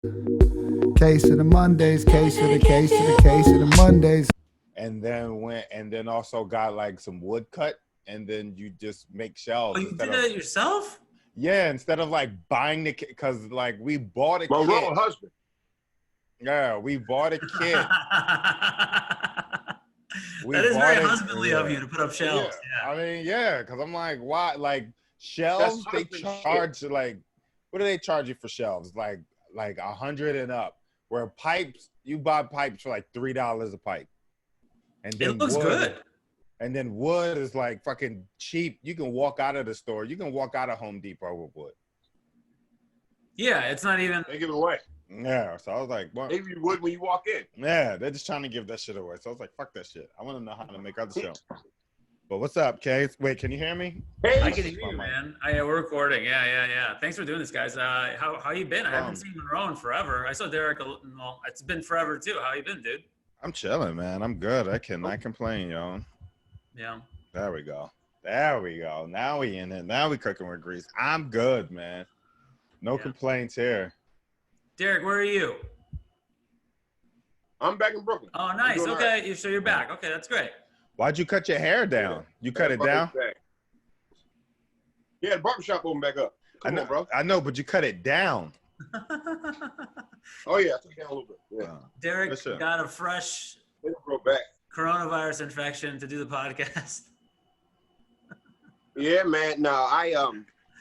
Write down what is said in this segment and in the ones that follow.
Case of the Mondays, case of the case of the case of the Mondays. And then also got like some wood cut, and then you just make Oh, shelves you instead did of that yourself? yeah, instead of like buying the kit, because like we bought a Monroe kit. husband. Yeah, we bought a kit. We That is very bought it. husbandly of Yeah, you to put up yeah. shelves. Yeah. I mean, yeah, because I'm like, why? Like That's shelves, they husband shit. charge like, what do they charge you for shelves? Like 100 and up. Where pipes, you buy pipes for like $3 a pipe, and It then looks wood. good. And then wood is like fucking cheap. You can walk out of the store. You can walk out of Home Depot with wood. Yeah, it's not even. They give it away. Yeah. So I was like, what? They give you wood when you walk in. Yeah, they're just trying to give that shit away. So I was like, fuck that shit. I want to know how to make other shit. But what's up, Kase? Wait, can you hear me? Hey, I can hear you, man. Yeah, we're recording. Yeah. Thanks for doing this, guys. How you been? I haven't seen Monroe in forever. I saw Derek. Well, it's been forever too. How you been, dude? I'm chilling, man. I'm good. I cannot complain, yo. Yeah. There we go. There we go. Now we in it. Now we cooking with grease. I'm good, man. No complaints here. Derek, where are you? I'm back in Brooklyn. Oh, nice. doing Okay, all right. so you're back. Okay, that's great. Why'd you cut your hair down? You cut it down? Yeah, the barbershop opened back up. Come on, bro. I know, but you cut it down. Oh, yeah, I took it down a little bit. Yeah. Derek Yes, sir. got a fresh They grow back. coronavirus infection to do the podcast. Yeah, man. No,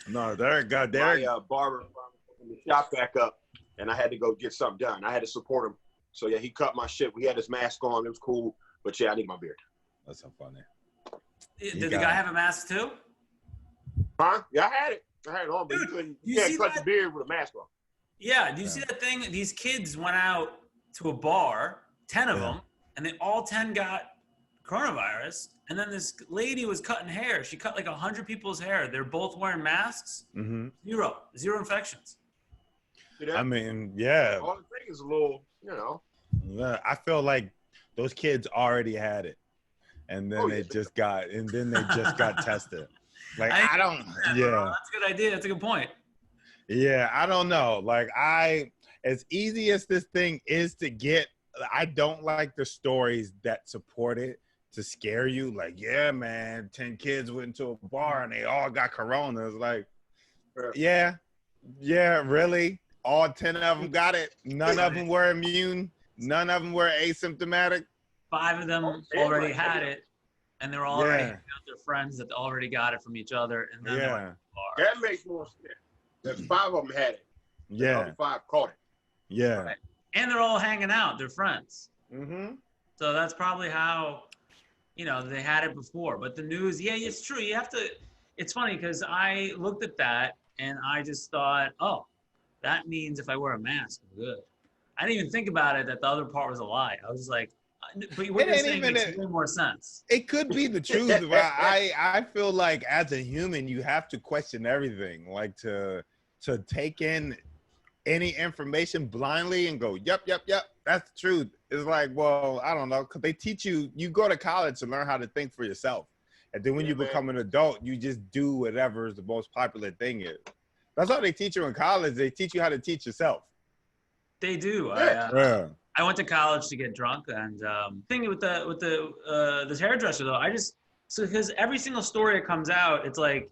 No, Derek. my barber opened the shop back up, and I had to go get something done. I had to support him. So, yeah, he cut my shit. We had his mask on. It was cool. But, yeah, I need my beard. That's so funny. Did the guy have a mask too? Huh? Yeah, I had it on, but Dude, you you can't see cut that? the beard with a mask on. Yeah. Do you see that thing? These kids went out to a bar, 10 of them, and they all 10 got coronavirus. And then this lady was cutting hair. She cut like 100 people's hair. They're both wearing masks. Mm-hmm. Zero infections. See that? I mean, yeah. All the thing is a little, Yeah, I feel like those kids already had it, and then they just got tested. Like I don't. Yeah, that's a good idea. That's a good point. Yeah, I don't know. Like as easy as this thing is to get, I don't like the stories that support it to scare you. Like, yeah, man, 10 kids went into a bar and they all got corona. It's like, yeah, really? All 10 of them got it? None of them were immune? None of them were asymptomatic? 5 of them already had it, and they're already got their friends that already got it from each other. And then they went to the bar. That makes more sense. There's 5 of them had it. The other 5 caught it. Yeah. Right. And they're all hanging out. They're friends. Mm-hmm. So that's probably how, they had it before. But the news, it's true. You have to. It's funny because I looked at that and I just thought, oh, that means if I wear a mask, I'm good. I didn't even think about it that the other part was a lie. I was just like, but what you're saying makes way more sense. It could be the truth, but I feel like as a human, you have to question everything. Like to take in any information blindly and go, yep, that's the truth. It's like, well, I don't know, because they teach you go to college to learn how to think for yourself. And then when you become an adult, you just do whatever is the most popular thing is. That's how they teach you in college. They teach you how to teach yourself. They do. I went to college to get drunk, and thing with this hairdresser though, because every single story that comes out, it's like,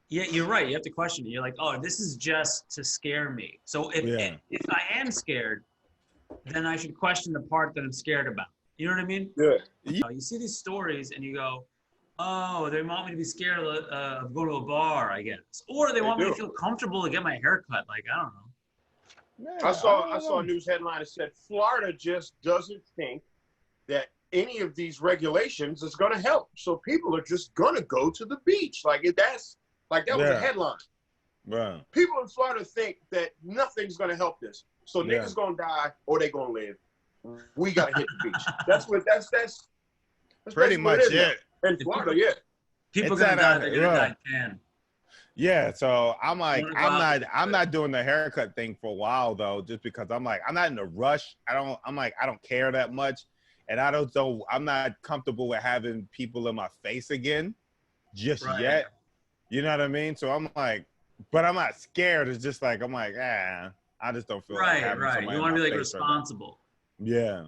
yeah, you're right. You have to question it. You're like, oh, this is just to scare me. So if I am scared, then I should question the part that I'm scared about. You know what I mean? Yeah. You see these stories and you go, oh, they want me to be scared of going to a bar, I guess, or they want me to feel comfortable to get my hair cut. Like, I don't know. I saw a news headline that said Florida just doesn't think that any of these regulations is going to help. So people are just going to go to the beach. That was a headline. Right. People in Florida think that nothing's going to help this. So niggas going to die or they going to live. We got to hit the beach. That's pretty much it. In Florida, People going to die. They're going to die can. Yeah, so I'm like, I'm not doing the haircut thing for a while though, just because I'm like, I'm not in a rush. I don't care that much, and I'm not comfortable with having people in my face again, just yet. You know what I mean? So I'm like, but I'm not scared. It's just like I'm like, I just don't feel right, like having right. somebody You in want to my be like face right now. responsible. Yeah.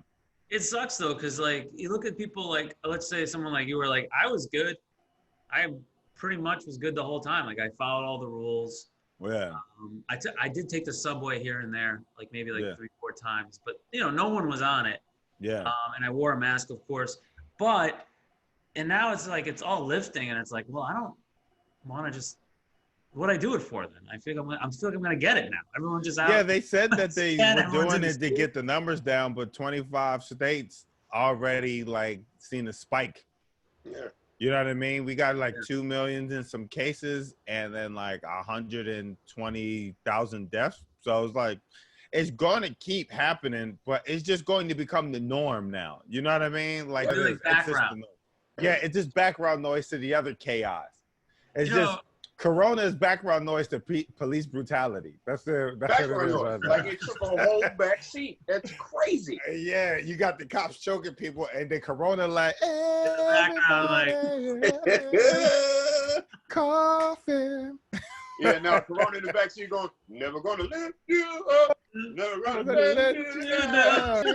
It sucks though, because like you look at people like, let's say someone like you were like, I was good. I pretty much was good the whole time. Like I followed all the rules. Yeah. I did take the subway here and there, like maybe like Yeah. 3-4 times, but no one was on it. Yeah. And I wore a mask, of course. But and now it's like it's all lifting, and it's like, well, I don't want to just. What I do it for then? I feel like I'm gonna get it now. Everyone's just out. Yeah, they said that they were doing it to street. get the numbers down, but 25 states already like seen a spike. Yeah. You know what I mean? We got like 2 million in some cases and then like 120,000 deaths. So it's like, it's going to keep happening, but it's just going to become the norm now. You know what I mean? Like, background. It's just background noise to the other chaos. It's just Corona is background noise to police brutality. That's what it is. Noise. Like it took a whole back seat. That's crazy. Yeah, you got the cops choking people, and the Corona like, coughing. Yeah, now Corona in the back seat going, never gonna lift you up, never gonna let you down,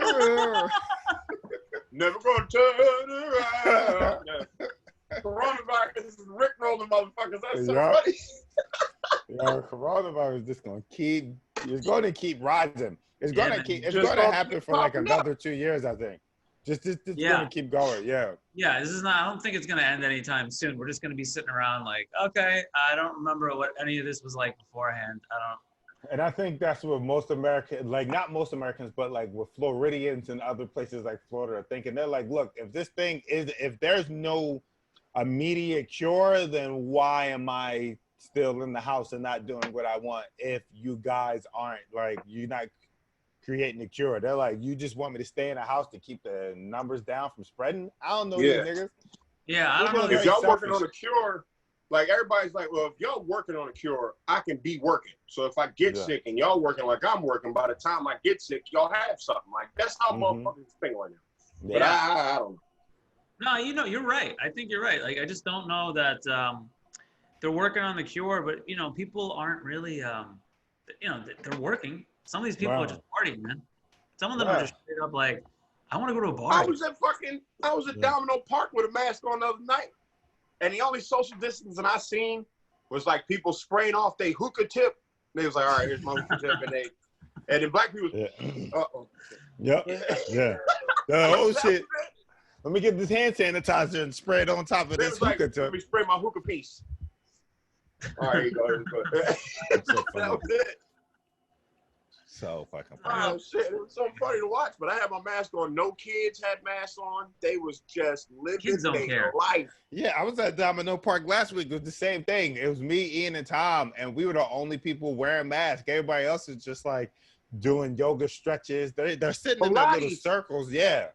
never gonna turn around. Coronavirus is Rick rolling motherfuckers. That's so funny. Coronavirus is just gonna keep. It's going to keep rising. It's going to keep. It's going to happen for like another 2 years, I think. Just going to keep going. Yeah. Yeah, this is not. I don't think it's going to end anytime soon. We're just going to be sitting around like, okay, I don't remember what any of this was like beforehand. I don't. And I think that's what most Americans, like not most Americans, but like with Floridians and other places like Florida are thinking. They're like, look, if there's no immediate cure, then why am I still in the house and not doing what I want if you guys aren't, like, you're not creating a cure? They're like, you just want me to stay in the house to keep the numbers down from spreading? I don't know these niggas. Yeah, I don't know. If y'all working on a cure, like everybody's like, well, if y'all working on a cure, I can be working. So if I get sick and y'all working like I'm working, by the time I get sick, y'all have something. Like that's how motherfuckers think right now. But I don't know. No, you're right. I think you're right. Like, I just don't know that they're working on the cure, but people aren't really, they're working. Some of these people are just partying, man. Some of them are just straight up like, I want to go to a bar. I was at Domino Park with a mask on the other night, and the only social distancing I seen was like people spraying off their hookah tip. And they was like, all right, here's my hookah tip, and then black people. Yep. Yeah. Oh shit. Let me get this hand sanitizer and spray it on top of this hookah tip. Let me spray my hookah piece. All right, you go. That's so funny. That was it. So fucking funny. Oh shit, it was so funny to watch. But I had my mask on. No kids had masks on. They was just living their life. Yeah, I was at Domino Park last week. It was the same thing. It was me, Ian, and Tom, and we were the only people wearing masks. Everybody else is just like doing yoga stretches. They're sitting in their little circles. Yeah.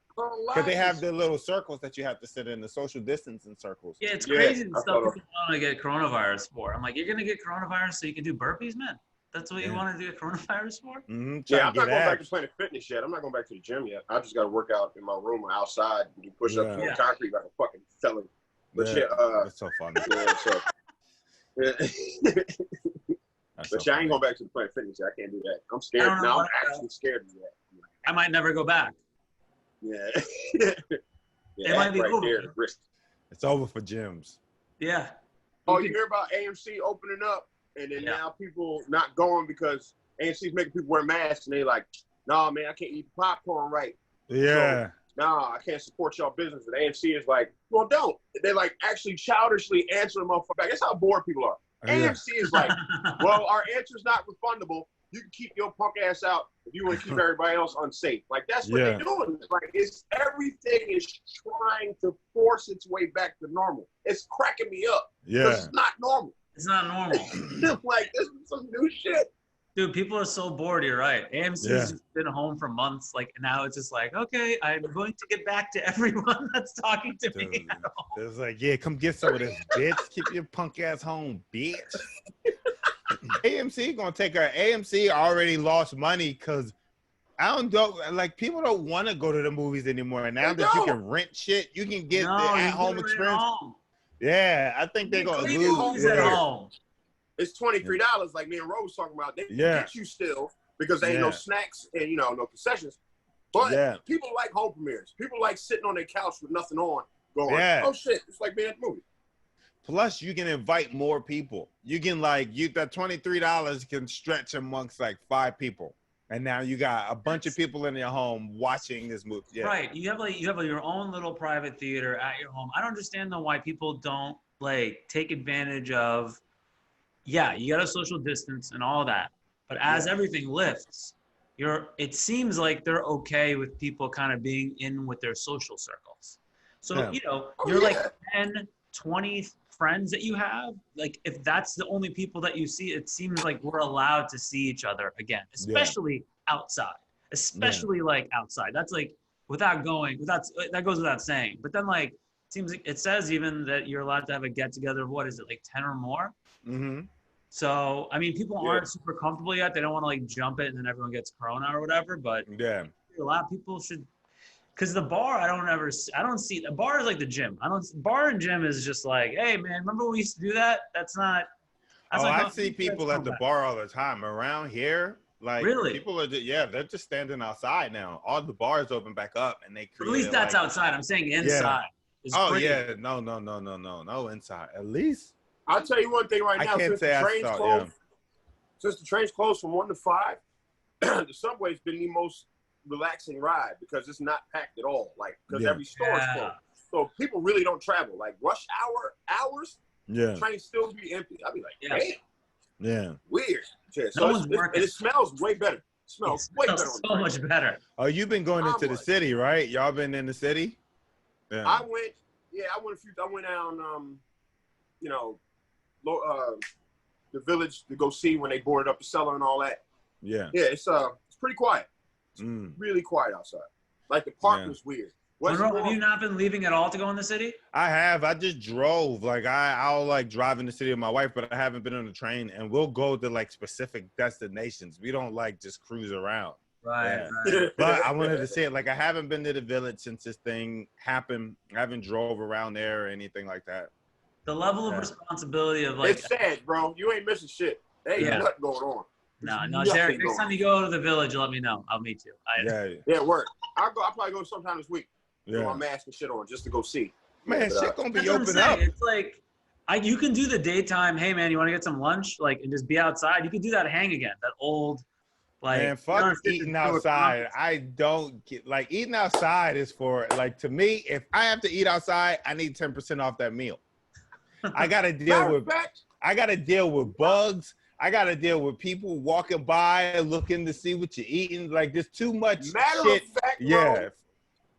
Because they have the little circles that you have to sit in, the social distancing circles. Yeah, it's crazy the stuff people want to get coronavirus for. I'm like, you're going to get coronavirus so you can do burpees, man? That's what you want to do coronavirus for? Mm-hmm. Yeah, I'm not going back to Planet Fitness yet. I'm not going back to the gym yet. I just got to work out in my room or outside and do push-ups on the concrete like a fucking felon. But that's so funny. But I ain't going back to the Planet Fitness yet. I can't do that. I'm scared. Now I'm actually scared of that. I might never go back. Yeah. It might be over. There, it's over for gyms. Yeah. Oh, you hear about AMC opening up, and then now people not going because AMC's making people wear masks, and they like, nah, man, I can't eat popcorn right. Yeah. So, nah, I can't support y'all business. And AMC is like, well, don't. They like actually childishly answer the motherfucker back. That's how bored people are. AMC is like, well, our answer's not refundable. You can keep your punk ass out if you want to keep everybody else unsafe. Like, that's what they're doing. Like, everything is trying to force its way back to normal. It's cracking me up. Yeah. It's not normal. It's not normal. Like, this is some new shit. Dude, people are so bored. You're right. AMC's been home for months. Like, now it's just like, okay, I'm going to get back to everyone that's talking to me. It's like, yeah, come get some of this, bitch. Keep your punk ass home, bitch. AMC gonna take her. AMC already lost money because I don't know, like, people don't want to go to the movies anymore. Now that you can rent shit, you can get the at-home experience. Yeah, I think they're gonna lose. It's $23, like me and Rose talking about. They get you still. because there ain't no snacks and, you know, no concessions. But people like home premieres. People like sitting on their couch with nothing on going, oh, shit, it's like being at the movie. Plus, you can invite more people. You can that $23 can stretch amongst like 5 people. And now you got a bunch of people in your home watching this movie. Yeah. Right. You have your own little private theater at your home. I don't understand though why people don't like take advantage of. Yeah, you got a social distance and all that, but as everything lifts, it seems like they're okay with people kind of being in with their social circles. So you're like 10, 20 friends that you have. Like if that's the only people that you see, it seems like we're allowed to see each other again, especially outside. Especially like outside. That's like that goes without saying. But then like it says even that you're allowed to have a get together of what is it, like 10 or more? Mm-hmm. So I mean people aren't super comfortable yet. They don't want to like jump it and then everyone gets corona or whatever. But a lot of people should, because the bar I don't see the bar is like the gym. Bar and gym is just like, hey man, remember when we used to do that? I see people at the bar all the time around here. Like really? People are they're just standing outside now. All the bars open back up and they create. At least that's outside. I'm saying inside. No inside. At least I'll tell you one thing right now. Since the train's closed from 1 to 5, the subway's been the most relaxing ride because it's not packed at all. Like because every store is closed, so people really don't travel. Like rush hours, trains still be empty. I'll be like, damn, weird. Yeah, so it smells way better. It smells way better. So much better. Oh, you've been going into the city, right? Y'all been in the city? Yeah. I went down, the village to go see when they boarded up the cellar and all that. Yeah. Yeah, it's pretty quiet. It's really quiet outside. Like the park was weird. Monroe, have you not been leaving at all to go in the city? I have. I just drove. Like I'll like drive in the city with my wife, but I haven't been on the train. And we'll go to like specific destinations. We don't like just cruise around. Right. But I wanted to say it. Like I haven't been to the village since this thing happened. I haven't drove around there or anything like that. The level of responsibility of like. It's sad, bro. You ain't missing shit. There ain't nothing going on. No, Derek. Next time you go to the village, let me know. I'll meet you. Work. I'll probably go sometime this week. With my mask and shit on just to go see. Man, shit gonna be open up. It's like you can do the daytime. Hey man, you want to get some lunch? Like and just be outside. You can do that hang again. That old. Like, man, fuck eating outside. I don't get like eating outside is for like to me. If I have to eat outside, I need 10% off that meal. I gotta deal with bugs. I gotta deal with people walking by looking to see what you're eating. Like there's too much Matter shit. Of fact, bro,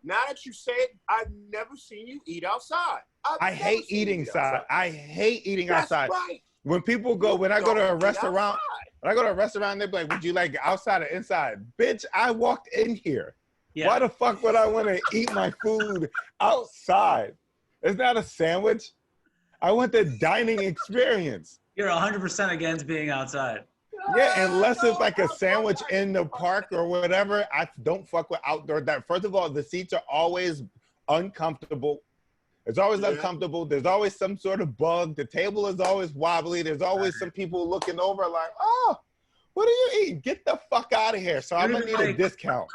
now that you say it, I've never seen you eat outside. I hate eating outside. I hate eating outside. Right. When people go, when I go to a restaurant, they're like, would you like outside or inside? Bitch, I walked in here. Yeah. Why the fuck would I want to eat my food outside? It's not a sandwich. I want the dining experience. You're 100% against being outside. Yeah, unless it's like a sandwich in the park or whatever. I don't fuck with outdoor. First of all, the seats are always uncomfortable. It's always uncomfortable. There's always some sort of bug. The table is always wobbly. There's always some people looking over like, oh, what are you eating? Get the fuck out of here. So I'm going to need a discount.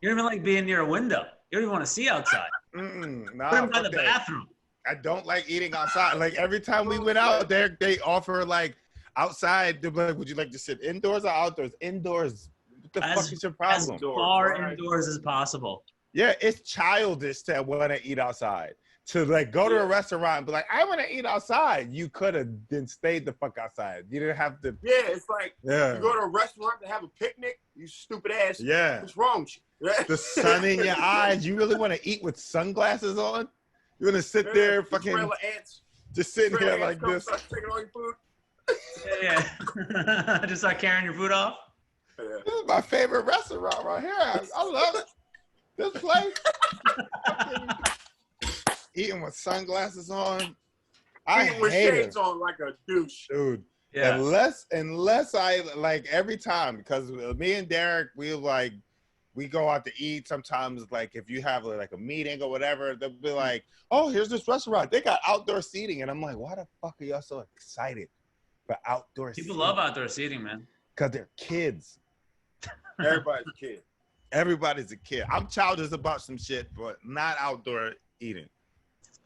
You don't even like being near a window. You don't even want to see outside. Nah, put him by the bathroom. I don't like eating outside. Like every time we went out there, they offer like outside. They're like, would you like to sit indoors or outdoors? Indoors. What the fuck is your problem? As far indoors as possible. Yeah, it's childish to want to eat outside. To like go to a restaurant and be like, I want to eat outside. You could have then stayed the fuck outside. You didn't have to. Yeah, it's like you go to a restaurant to have a picnic. You stupid ass. Yeah. What's wrong with you? The sun in your eyes. You really want to eat with sunglasses on? You want to sit there fucking ants. Just sitting here like this. Taking all your food. Yeah. Just start carrying your food off. Yeah. This is my favorite restaurant right here. I love it. This place. Eating with sunglasses on. I hate with shades on like a douche. Dude. Yeah. Unless I like every time, because me and Derek, we go out to eat sometimes. Like if you have like a meeting or whatever, they'll be like, oh, here's this restaurant. They got outdoor seating. And I'm like, why the fuck are y'all so excited for outdoor seating? People love outdoor seating, man. Because they're kids. Everybody's a kid. Everybody's a kid. I'm childish about some shit, but not outdoor eating.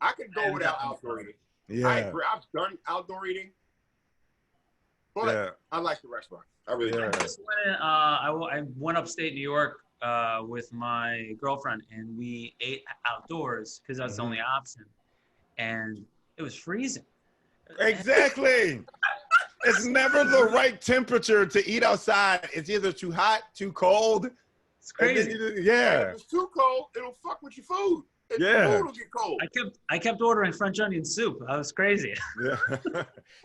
I could go without outdoor eating. Yeah. I agree. I've done outdoor eating, but I like the restaurant. I really do. I went upstate New York with my girlfriend, and we ate outdoors because that's the only option. And it was freezing. Exactly. It's never the right temperature to eat outside. It's either too hot, too cold. It's crazy. Yeah. If it's too cold, it'll fuck with your food. The food will get cold. I kept ordering French onion soup. I was crazy. Yeah.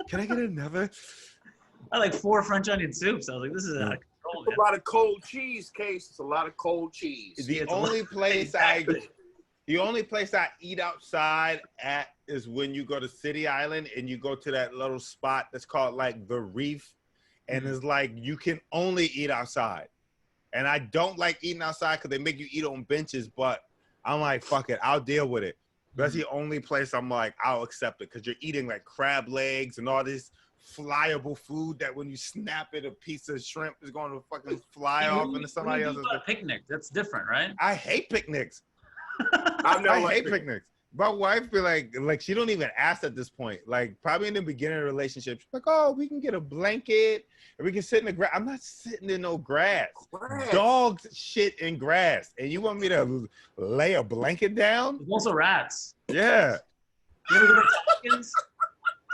Can I get another? I like 4 French onion soups. I was like, this is out of control, man. A lot of cold cheese, Case. It's a lot of cold cheese. The only place I eat outside at is when you go to City Island and you go to that little spot that's called like the Reef, and it's like you can only eat outside. And I don't like eating outside because they make you eat on benches, but I'm like, fuck it, I'll deal with it. That's the only place I'm like, I'll accept it, because you're eating like crab legs and all this flyable food that when you snap it, a piece of shrimp is going to fucking fly off into somebody else's. A picnic, that's different, right? I hate picnics. I hate picnics. My wife be like she don't even ask at this point. Like probably in the beginning of the relationship, she's like, oh, we can get a blanket and we can sit in the grass. I'm not sitting in no grass. Dogs shit in grass, and you want me to lay a blanket down? There's also rats. Yeah. You ever go to chickens?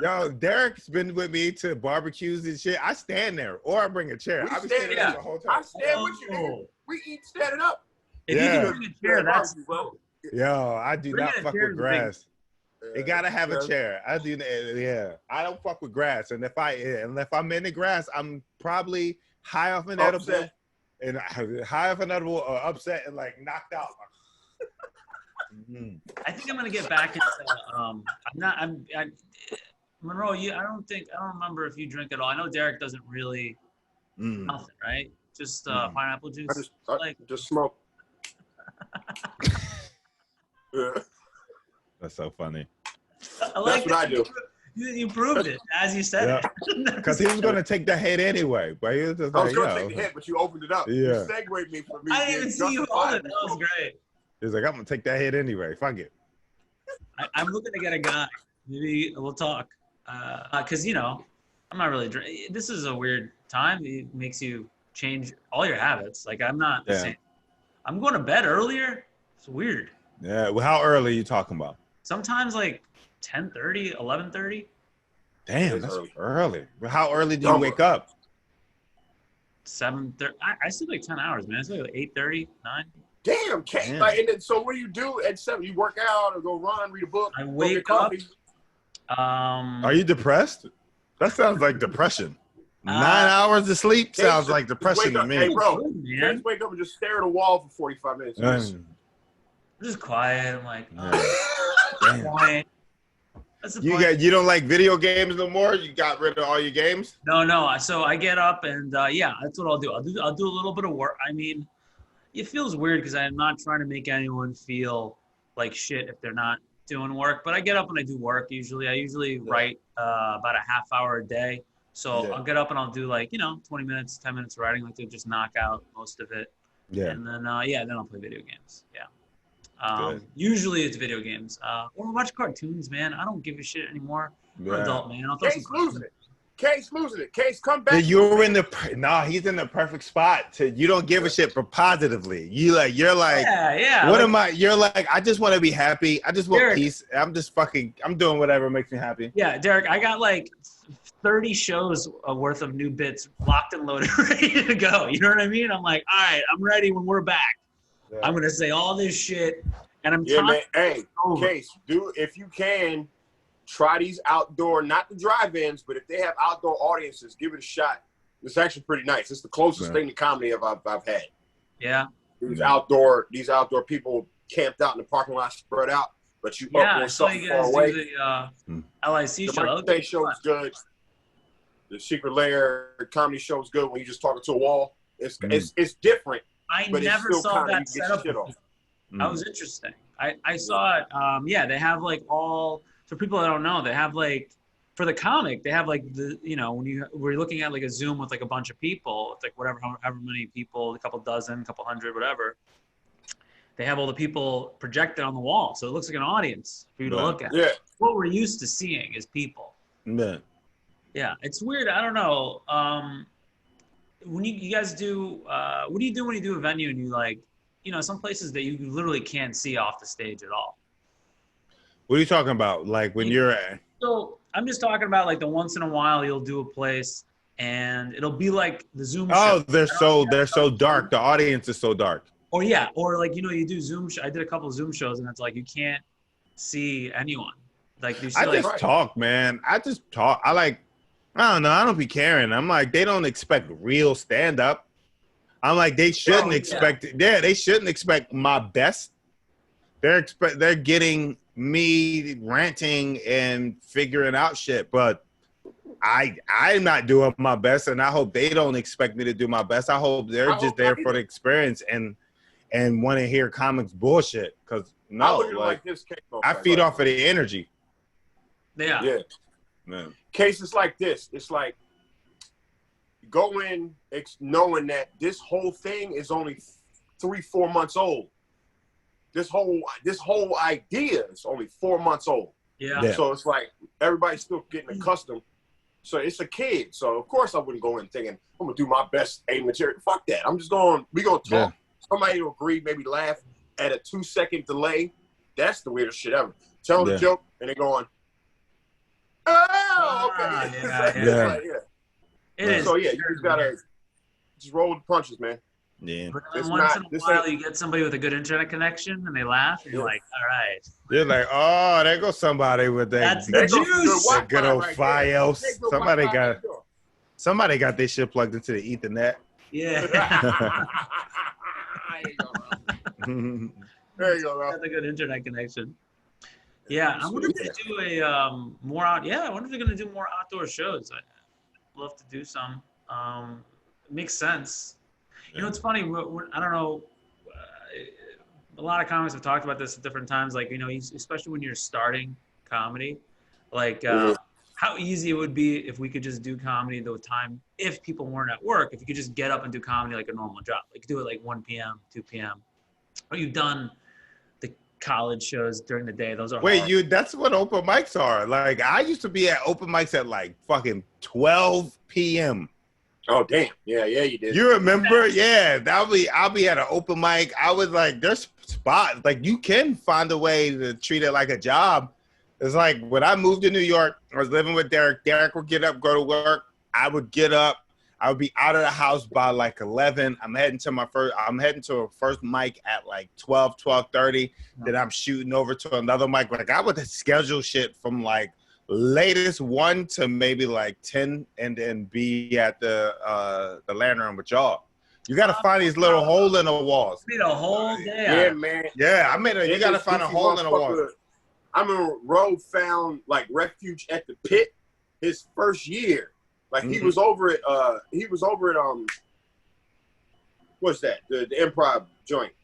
Yo, Derek's been with me to barbecues and shit. I stand there, or I bring a chair. I be standing there the whole time. I stand with you, nigga. We eat standing up. If you can bring a chair, that's well. Yo, I do not fuck with grass. It gotta have a chair. I do. Yeah, I don't fuck with grass. And if I'm in the grass, I'm probably high off an edible, or upset and like knocked out. I think I'm gonna get back into. Monroe, I don't remember if you drink at all. I know Derek doesn't really. Nothing, right? Just pineapple juice. I just smoke. Yeah. That's so funny. That's what I do. You proved it as you said it. Because he was going to take the hit anyway, but he was just I was going to take the hit, but you opened it up. Yeah. You segued me for me. I didn't even see you hold it. That was great. He was like, I'm going to take that hit anyway. Fuck it. I'm looking to get a guy. Maybe we'll talk. Because, I'm not really drinking. This is a weird time. It makes you change all your habits. Like, I'm not the same. I'm going to bed earlier. It's weird. Yeah. Well, how early are you talking about? Sometimes like 10:30, 11:30. Damn, that's early. How early do you wake up? 7:30. I sleep like 10 hours, man. I sleep like 8:30, 9. Damn, Kate. Like, and then, so what do you do at 7? You work out or go run, read a book? I wake up. Are you depressed? That sounds like depression. 9 hours of sleep sounds like depression to me. Hey, bro, just wake up and just stare at a wall for 45 minutes. I'm just quiet. I'm like, quiet. You don't like video games no more? You got rid of all your games? No. So I get up and that's what I'll do. I'll do a little bit of work. I mean, it feels weird because I'm not trying to make anyone feel like shit if they're not doing work. But I get up and I do work usually. I usually write about a half hour a day. So I'll get up and I'll do 20 minutes, 10 minutes writing, like to just knock out most of it. Yeah. And then then I'll play video games. Yeah. Usually it's video games. Or watch cartoons, man. I don't give a shit anymore. I'm an adult, man. Case losing it. Case, come back. You're in he's in the perfect spot. You don't give a shit for positively. You're like, what am I? You're like, I just want to be happy. I just want Derek, peace. I'm doing whatever makes me happy. Yeah, Derek, I got like 30 shows worth of new bits locked and loaded, ready to go. You know what I mean? I'm like, all right, I'm ready when we're back. Yeah. I'm gonna say all this shit, and I'm man. Hey, Case, if you can, try these outdoor, not the drive-ins, but if they have outdoor audiences, give it a shot. It's actually pretty nice. It's the closest thing to comedy I've had. Yeah. These outdoor people camped out in the parking lot, spread out, but you up on something far away. The LIC show. The show is good. The Secret Lair comedy show is good when you just talking to a wall. It's different. I never saw that setup. That was interesting. I saw it. They have like all, for people that don't know, they have like for the comic, they have like when we're looking at like a Zoom with like a bunch of people, it's like however many people, a couple dozen, a couple hundred, whatever. They have all the people projected on the wall, so it looks like an audience for you to look at. Yeah. What we're used to seeing is people. Yeah. Yeah, it's weird. I don't know. When you guys do, what do you do when you do a venue and you like, some places that you literally can't see off the stage at all? What are you talking about? Like when you're at? So I'm just talking about like the once in a while you'll do a place and it'll be like the Zoom show. Oh, they're so dark. The audience is so dark. Or yeah, or like you do Zoom. I did a couple of Zoom shows, and it's like you can't see anyone. Like you see, I just talk, man. I just talk. I don't know. I don't be caring. I'm like, they don't expect real stand up. I'm like, they shouldn't expect. Yeah, they shouldn't expect my best. They're getting me ranting and figuring out shit, but I'm not doing my best, and I hope they don't expect me to do my best. I hope they're just there for the experience and want to hear comics bullshit. Because I feed off of the energy. Yeah. Man. Cases like this, it's like go in knowing that this whole thing is only 3-4 months old. This whole idea is only 4 months old. Yeah. So it's like everybody's still getting accustomed. So it's a kid. So of course I wouldn't go in thinking I'm gonna do my best A material. Fuck that. We gonna talk. Yeah. Somebody will agree, maybe laugh at a 2-second delay. That's the weirdest shit ever. Tell them a joke and they're going, oh, okay. Yeah. It is. So yeah, you just gotta just roll with the punches, man. Yeah. But then once in a while, you get somebody with a good internet connection, and they laugh, and you're like, "All right." You're like, "Oh, there goes somebody with that." That's the juice. Good old Fios. Somebody got this shit plugged into the Ethernet. Yeah. There you go, bro. That's a good internet connection. Yeah, I wonder if they do a more out. Yeah, I wonder if they're gonna do more outdoor shows. I'd love to do some. It makes sense. You know, it's funny. I don't know. A lot of comics have talked about this at different times. Like, especially when you're starting comedy, like how easy it would be if we could just do comedy the time if people weren't at work. If you could just get up and do comedy like a normal job, like do it like 1 p.m., 2 p.m. Or you've done the college shows during the day. Those are hard. That's what open mics are. Like I used to be at open mics at like fucking 12 p.m. Oh damn! Yeah, you did. You remember? Yeah, I'll be at an open mic. I was like, there's spots like you can find a way to treat it like a job. It's like when I moved to New York, I was living with Derek. Derek would get up, go to work. I would get up. I would be out of the house by like 11. I'm heading to a first mic at like 12:30. Then I'm shooting over to another mic. Like I would schedule shit from like latest 1 to maybe like 10 and then be at the Lantern with y'all. You got to find these little hole in the walls. Made a hole there. Yeah, man. Yeah, you got to find a hole in the wall. I remember Roe found like refuge at the pit his first year. Like he was over at what's that? The improv joint.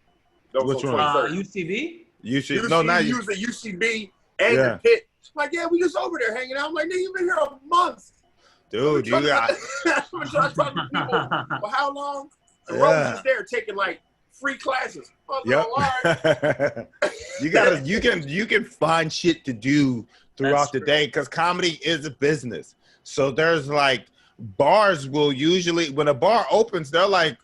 Which one? UCB? UCB. No, not you. The UCB and the pit. Like, yeah, we just over there hanging out. I'm like, nigga, you've been here a month. Dude, you got I'm trying to talk to people for how long? And Rose is there taking like free classes. Yep. You can find shit to do throughout the day because comedy is a business. So there's like bars will usually when a bar opens, they're like,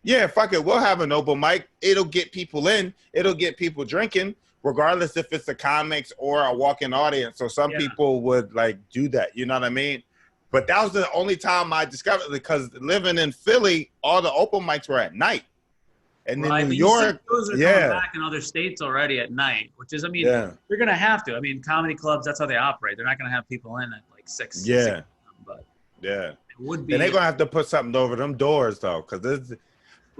yeah, fuck it, we'll have an open mic. It'll get people in, it'll get people drinking, regardless if it's a comics or a walk-in audience. So some people would like do that, you know what I mean? But that was the only time I discovered it because living in Philly, all the open mics were at night. And in New York, those are coming back in other states already at night, which is, I mean, you're going to have to. I mean, comedy clubs, that's how they operate. They're not going to have people in at like 6. Yeah. 6, but it would be. And they're going to have to put something over them doors, though, because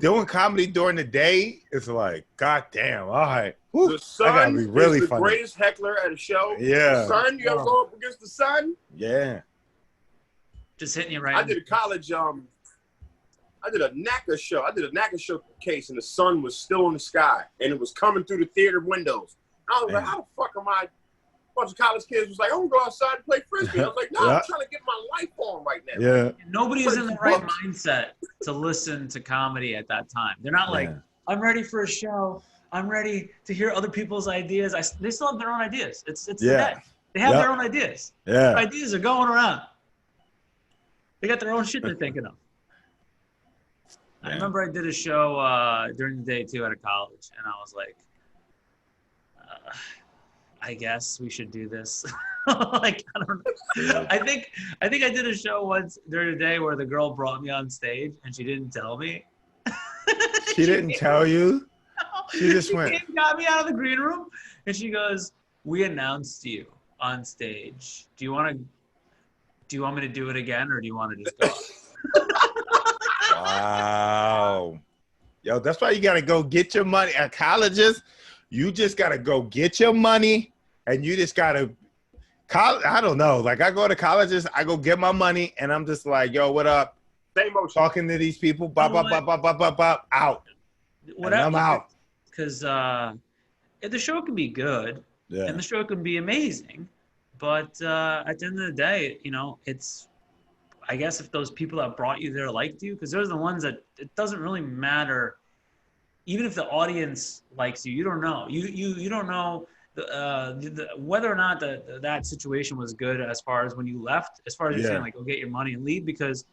doing comedy during the day is like, God damn, all right. The sun is the greatest heckler at a show. Yeah. The sun, you ever go up against the sun? Yeah. Just hitting you right. I did a college, I did a NACA show. I did a NACA showcase, and the sun was still in the sky, and it was coming through the theater windows. I was like, how the fuck am I bunch of college kids was like, I'm gonna go outside and play frisbee. I was like, no, I'm trying to get my life on right now. Yeah. Nobody is in the right mindset to listen to comedy at that time. They're not like, I'm ready for a show. I'm ready to hear other people's ideas. They still have their own ideas. It's today. They have their own ideas. Yeah. Their ideas are going around. They got their own shit they're thinking of. I remember I did a show during the day too at a college, and I was like, I guess we should do this. Like, I don't know. I think I did a show once during the day where the girl brought me on stage and she didn't tell me. She didn't tell you? She just went. She got me out of the green room and she goes, "We announced you on stage. Do you want me to do it again, or do you want to just go?" Wow. Yo, that's why you got to go get your money. At colleges, you just got to go get your money, and you just got to, I don't know. Like, I go to colleges, I go get my money, and I'm just like, yo, what up? Same motion. Talking to these people, bop, bop, bop, bop, bop, bop, bop, out. Whatever. And I'm out. Because the show can be good, and the show can be amazing, but at the end of the day, you know, it's, I guess if those people that brought you there liked you, because those are the ones that it doesn't really matter. Even if the audience likes you, you don't know. You don't know whether or not that situation was good as far as when you left, as far as you're saying, like, go get your money and leave, because,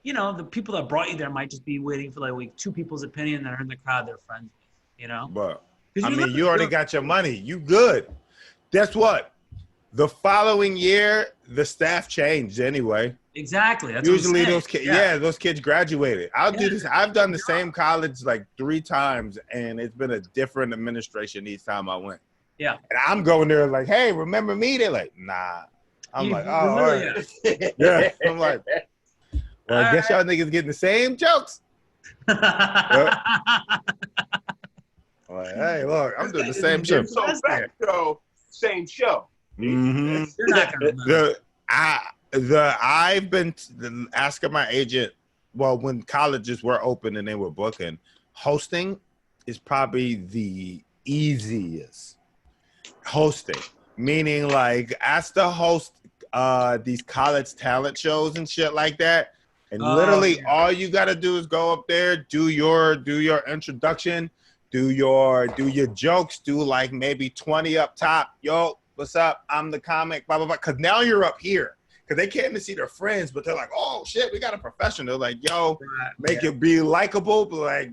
you know, the people that brought you there might just be waiting for like two people's opinion that are in the crowd they're friends with, you know? But, I mean, you already got your money. You good. Guess what? The following year, the staff changed anyway. Exactly. That's usually those kids, those kids graduated. I'll do this. I've done the same college like 3 times, and it's been a different administration each time I went. Yeah. And I'm going there like, hey, remember me? They're like, nah. I'm like, oh, all right. Yeah. I'm like, well, I guess y'all niggas getting the same jokes. Like, hey, look, I'm doing the same shit. So back to same show. Mm-hmm. You're not gonna I've been asking my agent, well, when colleges were open and they were booking, hosting is probably the easiest. Hosting, meaning like ask to host these college talent shows and shit like that. And literally all you got to do is go up there, do your introduction, do your jokes, do like maybe 20 up top. Yo, what's up? I'm the comic, blah, blah, blah. Because now you're up here. Because they came to see their friends, but they're like, oh, shit, we got a professional. They're like, yo, make it be likable. But like,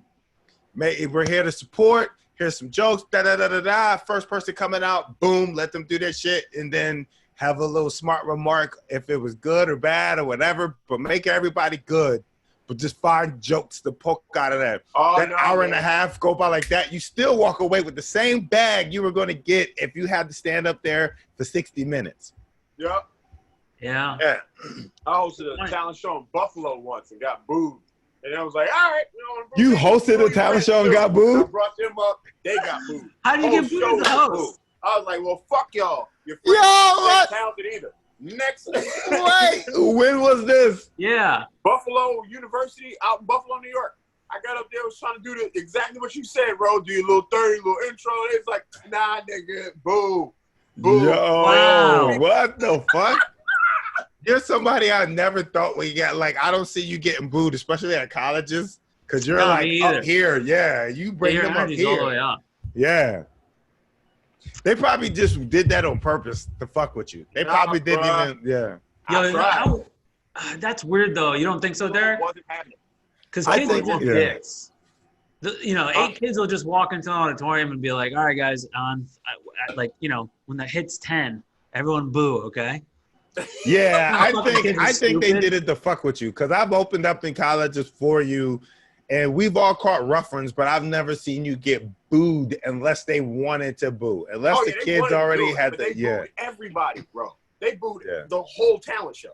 we're here to support. Here's some jokes, da-da-da-da-da. First person coming out, boom, let them do their shit. And then have a little smart remark if it was good or bad or whatever. But make everybody good. But just find jokes to poke out of that. Hour and a half go by like that. You still walk away with the same bag you were going to get if you had to stand up there for 60 minutes. Yep. Yeah. I hosted a talent show in Buffalo once and got booed. And I was like, all right. You hosted a talent show and got booed? I brought them up. They got booed. How do you get booed as a host? I was like, well, fuck y'all. Your friends ain't talented either. Next. Wait, when was this? Yeah. Buffalo University out in Buffalo, New York. I got up there, was trying to do exactly what you said, bro. Do your little 30, little intro. It's like, nah, nigga, boo. Boo. Yo, wow. What the fuck? You're somebody I never thought we got. Like, I don't see you getting booed, especially at colleges, because you're like up here. Yeah, you bring them up here. All the way up. Yeah. They probably just did that on purpose to fuck with you. They probably didn't even, Yo, that's weird, though. You don't think so, Derek? Because kids are dicks. You know, 8 kids will just walk into an auditorium and be like, all right, guys, like, you know, when that hits 10, everyone boo, okay? Yeah, I think they did it to fuck with you, because I've opened up in colleges for you, and we've all caught rough ones, but I've never seen you get booed unless they wanted to boo. Unless the kids already had the booed everybody, bro. They booed the whole talent show.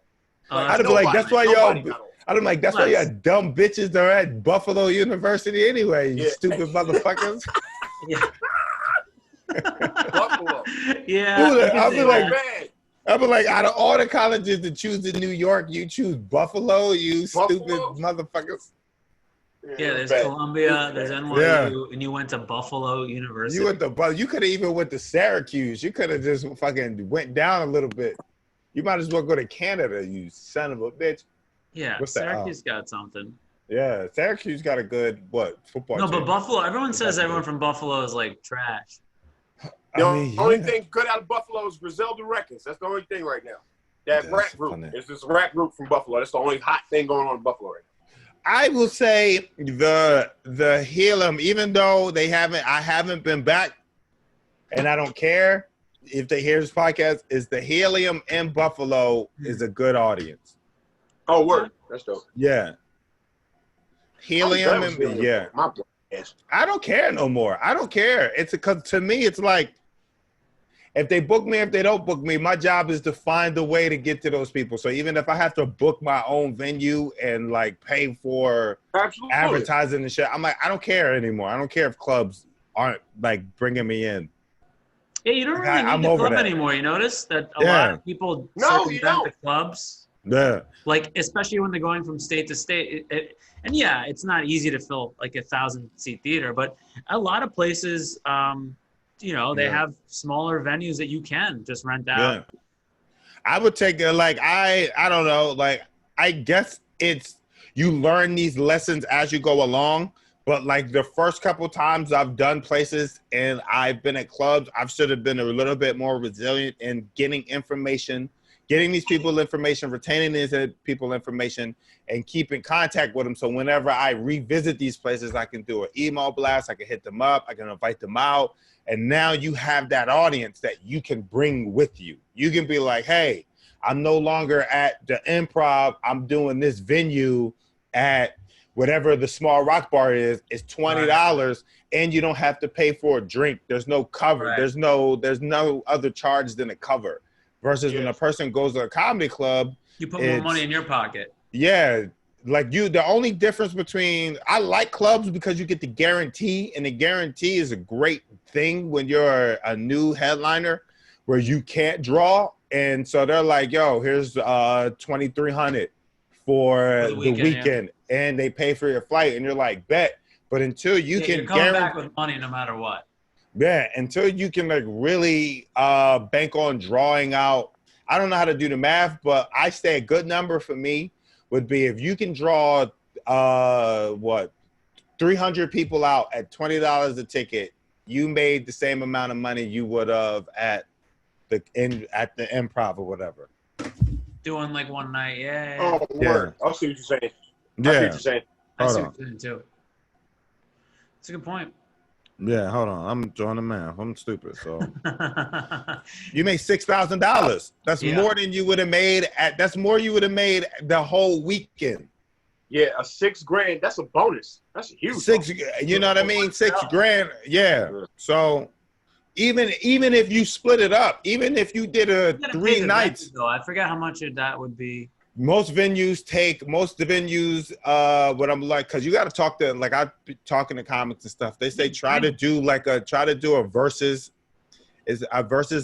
I'd be like, that's why y'all. I'd be like, that's why y'all dumb bitches are at Buffalo University anyway, you stupid motherfuckers. Yeah. Buffalo. Yeah. I'd be like, out of all the colleges to choose in New York, you choose Buffalo, you stupid motherfuckers. Yeah, there's Columbia, there's NYU, and you went to Buffalo University. You could have even went to Syracuse. You could have just fucking went down a little bit. You might as well go to Canada, you son of a bitch. Yeah, Syracuse got something. Yeah, Syracuse got a good football team. No, but Buffalo. Everyone says everyone from Buffalo is like trash. The only thing good out of Buffalo is Griselda Records. That's the only thing right now. That rap group. It's this rap group from Buffalo. That's the only hot thing going on in Buffalo right now. I will say the Helium, even though I haven't been back, and I don't care if they hear this podcast, is the Helium in Buffalo is a good audience. Oh, word. That's dope. Yeah. Helium and yeah. I don't care no more. I don't care. It's because to me, it's like if they book me, if they don't book me, my job is to find a way to get to those people. So even if I have to book my own venue and like pay for advertising and shit, I'm like, I don't care anymore. I don't care if clubs aren't like bringing me in. Yeah, you don't really need the club anymore. You notice that a lot of people circumvent the clubs. Yeah. Like, especially when they're going from state to state. And yeah, it's not easy to fill like a 1,000-seat theater, but a lot of places, they have smaller venues that you can just rent out. Yeah. I would take it like, I don't know, like, I guess it's, you learn these lessons as you go along, but like the first couple times I've done places and I've been at clubs, I should have been a little bit more resilient in getting information, getting these people information, retaining these people information, and keep in contact with them. So whenever I revisit these places, I can do an email blast, I can hit them up, I can invite them out. And now you have that audience that you can bring with you. You can be like, hey, I'm no longer at the Improv. I'm doing this venue at whatever the small rock bar is. It's $20 and you don't have to pay for a drink. There's no cover. Right. There's no other charge than a cover. Versus when a person goes to a comedy club, you put more money in your pocket. Yeah. Like the only difference between, I like clubs because you get the guarantee, and the guarantee is a great thing when you're a new headliner where you can't draw. And so they're like, yo, here's $2,300 for the weekend. And they pay for your flight. And you're like, bet. But until you can you're coming back with money no matter what. Yeah, until you can like really bank on drawing out. I don't know how to do the math, but I say a good number for me would be if you can draw 300 people out at $20 a ticket, you made the same amount of money you would have at the Improv or whatever. Doing like one night, yeah. Oh, word. I see what you're saying. Yeah. I see what you're saying. I see what you're saying too. That's a good point. Yeah, hold on. I'm doing the math. I'm stupid. So you made $6,000. That's more than you would have made that's more you would have made the whole weekend. Yeah, a $6,000. That's a bonus. That's a huge. You know what I mean? $6,000. Yeah. So even if you split it up, even if you did 3 nights, though, I forget how much that would be. Most venues, what I'm like, because you got to talk to, like, I'm talking to comics and stuff. They say try to do a versus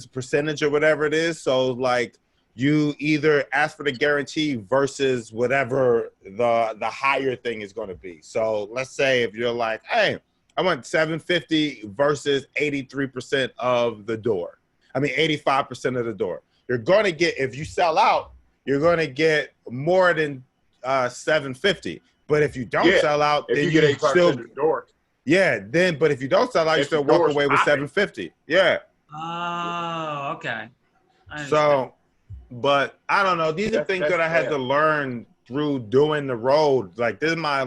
percentage or whatever it is. So like you either ask for the guarantee versus whatever the higher thing is going to be. So let's say if you're like, hey, I want $750 versus 83% of the door. I mean 85% of the door. You're going to get, if you sell out, you're going to get more than $750. But if you don't sell out, then you get still the door. Yeah, but if you don't sell out, you still walk away with $750. Yeah. Oh, okay. So, but I don't know. These are things that I had to learn through doing the road. Like this is my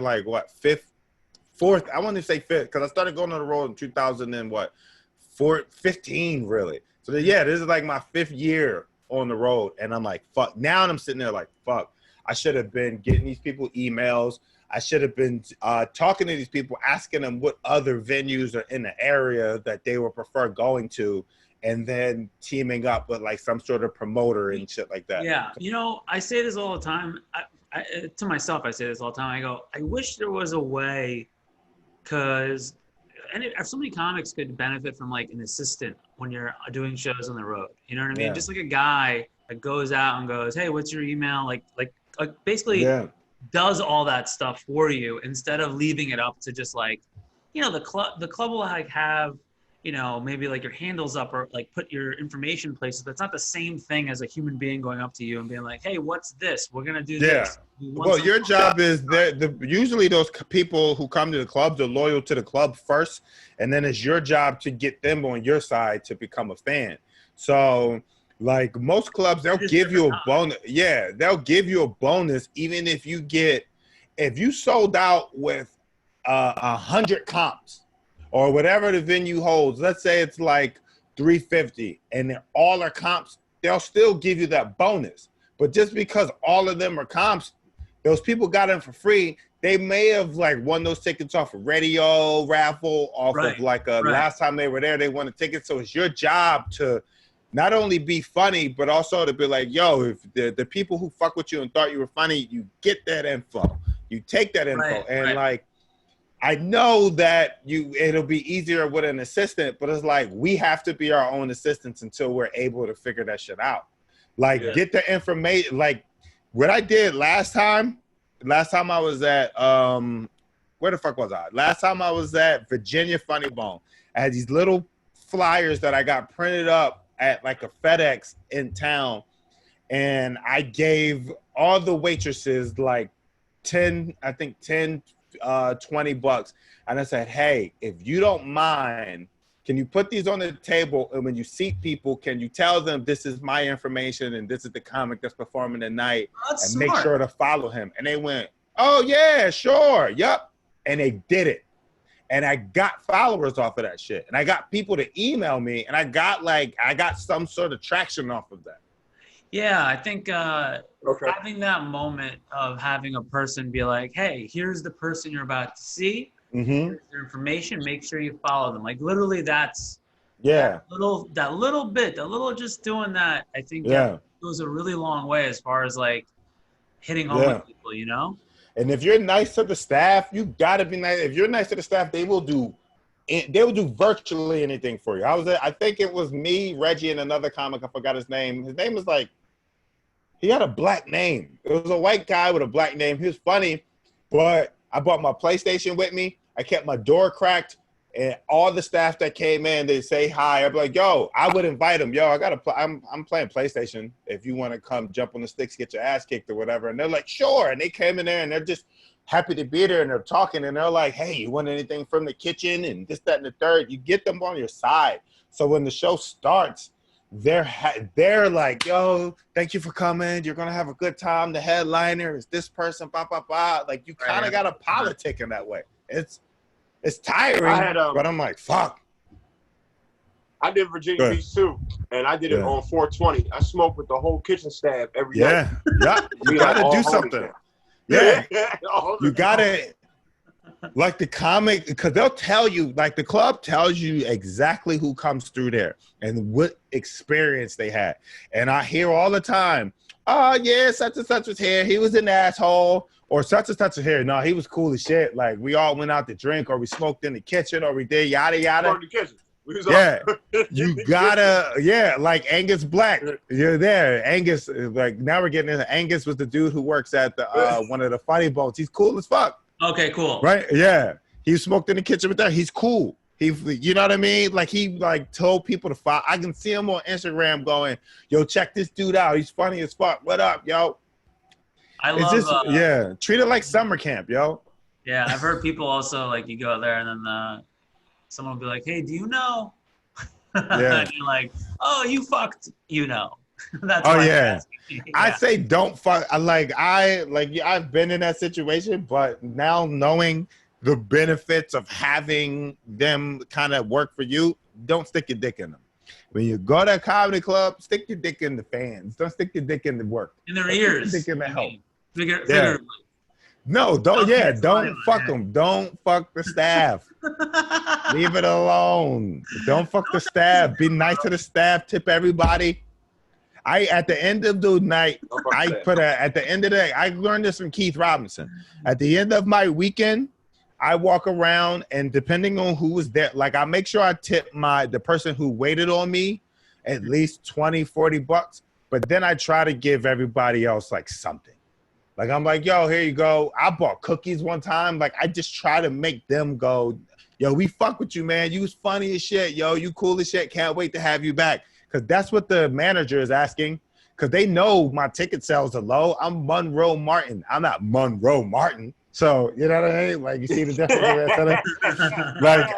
fourth. I want to say fifth because I started going on the road in 2015 really. So this is like my 5th year on the road, and I'm like, fuck. Now I'm sitting there like, fuck. I should have been getting these people emails. I should have been talking to these people, asking them what other venues are in the area that they would prefer going to, and then teaming up with like some sort of promoter and shit like that. Yeah, I say this all the time. To myself, I say this all the time. I go, I wish there was a way, because so many comics could benefit from like an assistant when you're doing shows on the road. You know what I mean? Yeah. Just like a guy that goes out and goes, hey, what's your email? Like basically does all that stuff for you instead of leaving it up to just like, you know, the club will like have, you know, maybe like your handles up or like put your information places, but it's not the same thing as a human being going up to you and being like, hey, what's this? We're going to do this. Well, your job is usually those people who come to the clubs are loyal to the club first, and then it's your job to get them on your side to become a fan. So like most clubs, they'll give you a bonus. Yeah, they'll give you a bonus even if you sold out with 100 comps or whatever the venue holds. Let's say it's like 350 and all are comps, they'll still give you that bonus. But just because all of them are comps, those people got them for free. They may have like won those tickets off a radio raffle, off of like last time they were there, they won a ticket. So it's your job to not only be funny, but also to be like, yo, if the people who fuck with you and thought you were funny, you get that info. You take that info. Like, I know that it'll be easier with an assistant, but it's like we have to be our own assistants until we're able to figure that shit out. Like, get the information. Like, what I did last time I was at, where the fuck was I? Last time I was at Virginia Funny Bone. I had these little flyers that I got printed up at like a FedEx in town, and I gave all the waitresses like 10, 20 bucks. And I said, hey, if you don't mind, can you put these on the table? And when you seat people, can you tell them this is my information and this is the comic that's performing tonight, and make sure to follow him? And they went, oh yeah, sure. Yep. And they did it. And I got followers off of that shit. And I got people to email me, and I got some sort of traction off of that. Yeah, I think having that moment of having a person be like, hey, here's the person you're about to see. Here's their information. Make sure you follow them. Like literally that's that little just doing that, I think that goes a really long way as far as like hitting home with people, you know? And if you're nice to the staff, you gotta be nice. If you're nice to the staff, they will do virtually anything for you. I think it was me, Reggie, and another comic. I forgot his name. His name was like, he had a black name. It was a white guy with a black name. He was funny, but I brought my PlayStation with me. I kept my door cracked, and all the staff that came in, they say hi. I'd be like, yo, I would invite them. Yo, I'm playing PlayStation. If you want to come jump on the sticks, get your ass kicked or whatever. And they're like, sure. And they came in there, and they're just happy to be there, and they're talking, and they're like, hey, you want anything from the kitchen and this, that, and the third? You get them on your side. So when the show starts, they're like, yo, thank you for coming. You're going to have a good time. The headliner is this person, blah, blah, blah. Like, you kind of got to politic in that way. It's tiring, but I'm like, fuck. I did Virginia Beach too, and I did it on 420. I smoked with the whole kitchen staff every day. Yeah. You got to do something. Yeah. You got to, like the comic, because they'll tell you, like the club tells you exactly who comes through there and what experience they had. And I hear all the time, oh, yeah, such and such was here. He was an asshole. Or such and such was here. No, he was cool as shit. Like, we all went out to drink, or we smoked in the kitchen, or we did yada, yada. In the kitchen. You gotta, like Angus Black. You're there. Angus, like, now we're getting into Angus was the dude who works at the one of the funny boats. He's cool as fuck. Okay, cool. Right? Yeah. He smoked in the kitchen with that. He's cool. You know what I mean? Like, he like told people to follow. I can see him on Instagram going, yo, check this dude out. He's funny as fuck. What up, yo? I love, treat it like summer camp, yo. Yeah, I've heard people also, like, you go there and then someone will be like, hey, do you know? And you're like, oh, you fucked, you know. That's I say don't fuck. I've been in that situation, but now knowing the benefits of having them kind of work for you, don't stick your dick in them. When you go to a comedy club, stick your dick in the fans. Don't stick your dick in the work. In their ears. Stick in the help. Figuratively. No, don't fuck them. Don't fuck the staff. Leave it alone. Don't fuck the staff. Be nice to the staff. Tip everybody. At the end of the night, I learned this from Keith Robinson. At the end of my weekend, I walk around, and depending on who was there, like, I make sure I tip the person who waited on me at least 20, 40 bucks. But then I try to give everybody else like something. Like, I'm like, yo, here you go. I bought cookies one time. Like, I just try to make them go, yo, we fuck with you, man. You was funny as shit. Yo, you cool as shit. Can't wait to have you back. Because that's what the manager is asking. Because they know my ticket sales are low. I'm Monroe Martin. I'm not Monroe Martin. So, you know what I mean? Like, you see the difference? Like,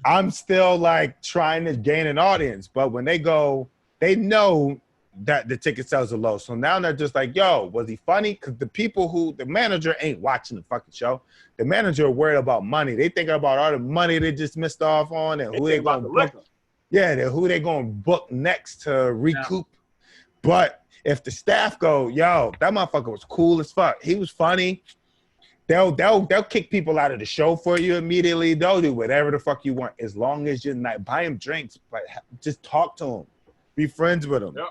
I'm still, like, trying to gain an audience. But when they go, they know that the ticket sales are low. So now they're just like, yo, was he funny? Because the manager ain't watching the fucking show. The manager worried about money. They thinking about all the money they just missed off on and who they going to book. Yeah, who they going to book next to recoup. Yeah. But if the staff go, yo, that motherfucker was cool as fuck. He was funny. They'll kick people out of the show for you immediately. They'll do whatever the fuck you want as long as you're not buy them drinks, but just talk to them. Be friends with them. Yep.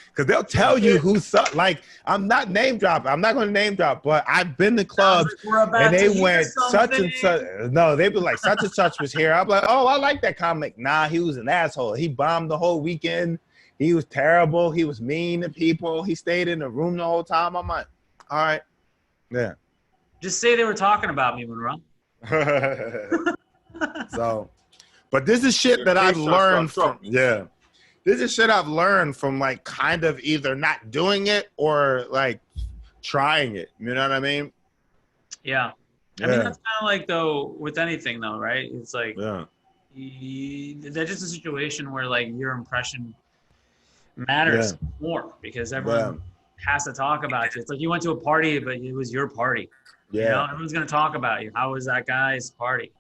Because they'll tell you who suck. Like, I'm not name dropping. I'm not going to name drop, but I've been to clubs and they went such and such. No, they be like, such and such was here. I'm like, oh, I like that comic. Nah, he was an asshole. He bombed the whole weekend. He was terrible. He was mean to people. He stayed in the room the whole time. I'm like, all right. Yeah. Just say they were talking about me, Monroe. So, but this is shit that I've learned from, This is shit I've learned from, like, kind of either not doing it or, like, trying it. You know what I mean? Yeah. I mean, that's kind of like, though, with anything, though, right? It's like, that's just a situation where, like, your impression matters more because everyone has to talk about you. It's like you went to a party, but it was your party. Yeah. You know, everyone's going to talk about you. How was that guy's party?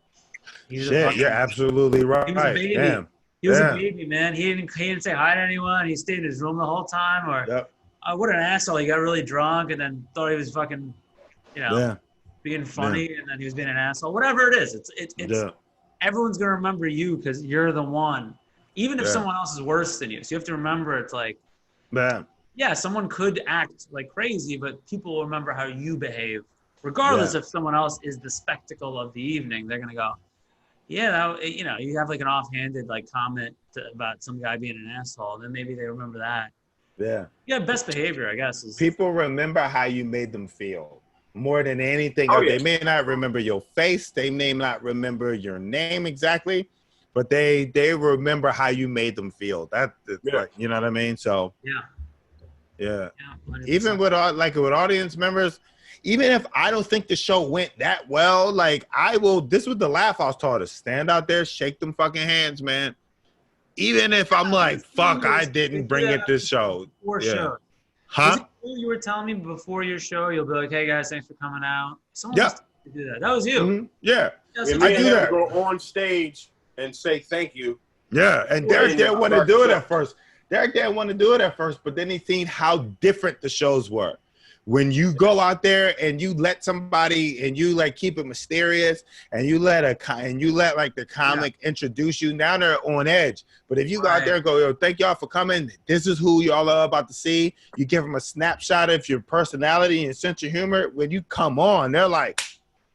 Shit, you're absolutely right. He was a baby. Damn. He was a baby, man. He didn't say hi to anyone. He stayed in his room the whole time. Or what an asshole. He got really drunk and then thought he was fucking, being funny, and then he was being an asshole. Whatever it is, it's everyone's gonna remember you because you're the one. Even if someone else is worse than you, so you have to remember it's like, someone could act like crazy, but people will remember how you behave, regardless if someone else is the spectacle of the evening. They're gonna go. Yeah, you have like an offhanded like comment about some guy being an asshole, then maybe they remember that. Yeah. Yeah, best behavior, I guess. People remember how you made them feel more than anything else. They may not remember your face, they may not remember your name exactly, but they remember how you made them feel. Like, you know what I mean? So yeah. Even with audience members. Even if I don't think the show went that well, like this was the laugh I was taught to stand out there, shake them fucking hands, man. Even if I'm like, fuck, I didn't bring it this show. Before show. Huh? You were telling me before your show, you'll be like, hey guys, thanks for coming out. Someone else to do that. That was you. Mm-hmm. Yeah. I do that. Go on stage and say thank you. Yeah, and Derek didn't want to do it at first. But then he seen how different the shows were. When you go out there and you let somebody and you like keep it mysterious and you let like the comic introduce you, now they're on edge. But if you go out there and go, yo, thank y'all for coming. This is who y'all are about to see. You give them a snapshot of your personality and sense of humor. When you come on, they're like,